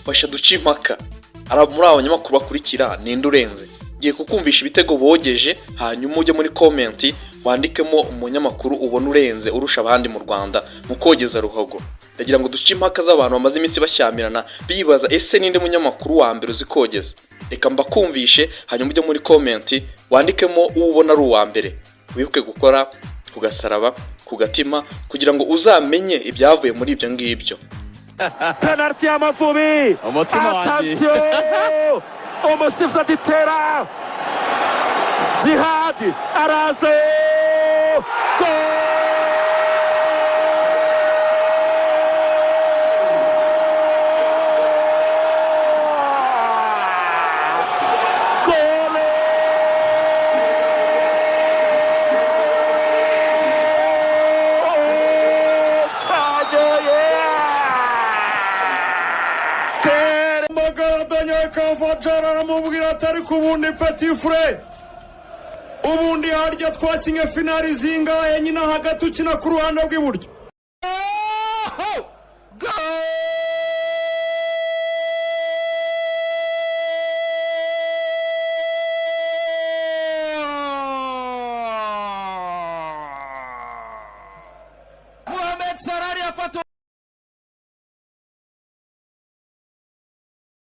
fasha duce impaka muri abanyamakuru bakurikira ninde urenze. Ngiye kukumvisha ibitego bogeje, hanyuma ujye muri comment wandikemo umunyamakuru ubona urenze urusha abandi mu Rwanda mu kogeza ruhago. Ndagira ngo duce impaka z'abantu bamaze iminsi bashamirana bibaza ese ninde munyamakuru wa mbere uzi kogeza. Reka mbakumvishe, hanyuma ujye muri comment wandikemo ubona ari uwa mbere. Wibuke gukora kugasaraba kugatima kugira ngo uzamenye ibyavuye muri ibyo ngibyo. Penalty y'Amavubi. Attention! Umusifuzi aditera. Djihad araze. Kavajara mubwira atari kubundi petit frère ubundi harya twakinye finali zingahe nyina hagati ukina ku ruhande rw'iburyo